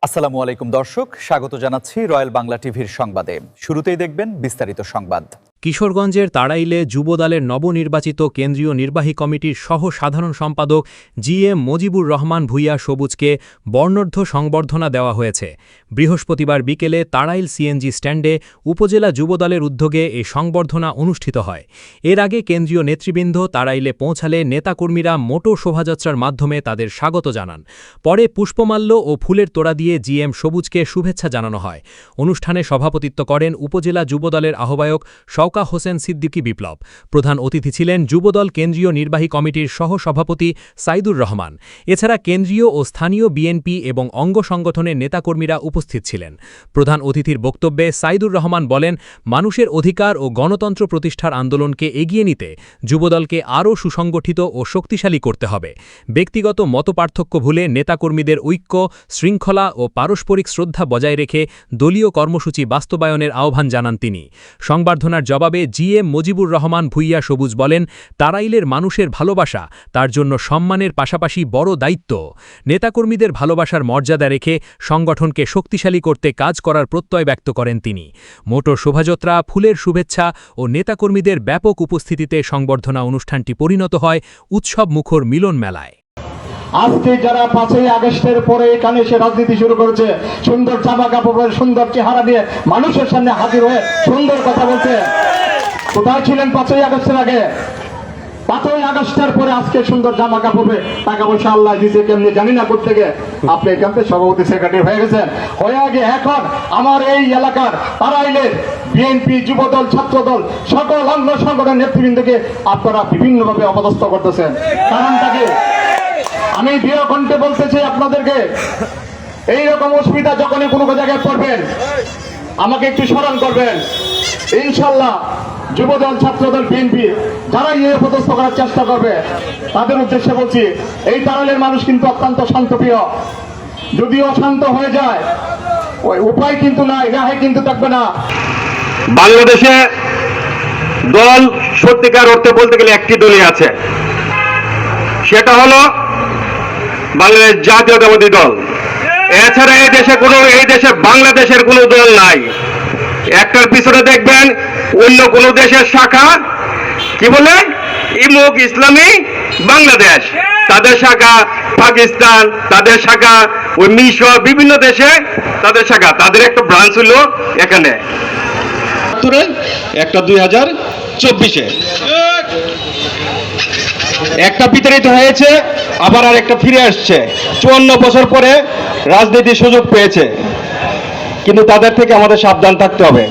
আসসালামু আলাইকুম দর্শক, স্বাগত জানাচ্ছি রয়্যাল বাংলা টিভির সংবাদে। শুরুতেই দেখবেন বিস্তারিত সংবাদ। কিশোরগঞ্জের তাড়াইলে যুবদলের নবনির্বাচিত কেন্দ্রীয় নির্বাহী কমিটির সহ সাধারণ সম্পাদক জিএম মজিবুর রহমান ভূঁইয়া সবুজকে বর্ণাঢ্য সংবর্ধনা দেওয়া হয়েছে। বৃহস্পতিবার বিকেলে তাড়াইল সিএনজি স্ট্যান্ডে উপজেলা যুবদলের উদ্যোগে এই সংবর্ধনা অনুষ্ঠিত হয়। এর আগে কেন্দ্রীয় নেতৃবৃন্দ তাড়াইলে পৌঁছালে নেতাকর্মীরা মোটো শোভাযাত্রার মাধ্যমে তাদের স্বাগত জানান। পরে পুষ্পমাল্য ও ফুলের তোড়া দিয়ে জিএম সবুজকে শুভেচ্ছা জানানো হয়। অনুষ্ঠানে সভাপতিত্ব করেন উপজেলা যুবদলের আহ্বায়ক শওকা হোসেন সিদ্দিকী বিপ্লব। প্রধান অতিথি ছিলেন যুবদল কেন্দ্রীয় নির্বাহী কমিটির সহ সভাপতি সাইদুর রহমান। এছাড়া কেন্দ্রীয় ও স্থানীয় বিএনপি এবং অঙ্গ সংগঠনের নেতাকর্মীরা উপস্থিত ছিলেন। প্রধান অতিথির বক্তব্যে সাইদুর রহমান বলেন, মানুষের অধিকার ও গণতন্ত্র প্রতিষ্ঠার আন্দোলনকে এগিয়ে নিতে যুবদলকে আরও সুসংগঠিত ও শক্তিশালী করতে হবে। ব্যক্তিগত মতপার্থক্য ভুলে নেতাকর্মীদের ঐক্য, শৃঙ্খলা ও পারস্পরিক শ্রদ্ধা বজায় রেখে দলীয় কর্মসূচি বাস্তবায়নের আহ্বান জানান তিনি। সংবর্ধনার জবাবে জিএম মজিবুর রহমান ভূঁইয়া সবুজ বলেন, তাড়াইলের মানুষের ভালোবাসা তার জন্য সম্মানের পাশাপাশি বড় দায়িত্ব। নেতাকর্মীদের ভালোবাসার মর্যাদা রেখে সংগঠনকে শক্তিশালী করতে কাজ করার প্রত্যয় ব্যক্ত করেন তিনি। মোটর শোভাযাত্রা, ফুলের শুভেচ্ছা ও নেতাকর্মীদের ব্যাপক উপস্থিতিতে সংবর্ধনা অনুষ্ঠানটি পরিণত হয় উৎসব মুখর মিলন মেলায়। আজকে যারা 5ই আগস্টের পরে এখানে এসে রাজনীতি শুরু করেছে, সুন্দর জামা কাপড়, সুন্দর চেহারা দিয়ে মানুষের সামনে হাজির হয়ে সুন্দর কথা বলছে, কোথায় ছিলেন 5ই আগস্টের আগে? 5ই আগস্টের পরে আজকে সুন্দর জামা কাপড়ে টাকা পয়সা আল্লাহ দিয়েছে কেমনি জানি না করতে গিয়ে আপনি এখান থেকে সভাপতি সেক্রেটারি হয়ে গেছেন। হয়ে আগে এখন আমার এই এলাকার তাড়াইলের বিএনপি, যুবদল, ছাত্রদল, সকল অঙ্গ সংগঠনের নেতৃবৃন্দকে আপনারা বিভিন্নভাবে অপদস্থ করতেছেন। কারণটাকে আমি দৃঢ় কণ্ঠে বলতে চাই আপনাদেরকে, এইরকম অসুবিধা যখনই কোনো জায়গায় পড়বেন আমাকে একটু স্মরণ করবেন। ইনশাল্লাহ যুবদল, ছাত্রদল, বিএনপি যারা এই অপদস্থ করার চেষ্টা করবে তাদের উদ্দেশ্যে বলছি, এই তাড়াইলের মানুষ কিন্তু অত্যন্ত শান্তপ্রিয়। যদি অশান্ত হয়ে যায় ওই উপায় কিন্তু নাই, রাহে কিন্তু থাকবে না। বাংলাদেশে দল সত্যিকার অর্থে বলতে গেলে একটি দলই আছে, সেটা হলো বাংলাদেশ জাতীয়তাবাদী দল। এছাড়া এই দেশে বাংলাদেশের কোনো দল নাই। একটার পিছনে দেখবেন অন্য কোনো দেশের শাখা, কি বলে ইমুক ইসলামী বাংলাদেশ, তাদের শাখা পাকিস্তান, তাদের শাখা ওই মিশর, বিভিন্ন দেশে তাদের শাখা, তাদের একটা ব্রাঞ্চ হলো এখানে, একটা 2024-এ একটা বিতাড়িত হয়েছে, আবার আর একটা ফিরে আসছে। 54 বছর পরে রাজনীতির সুযোগ পেয়েছে, কিন্তু তাদের থেকে আমাদের সাবধান থাকতে হবে।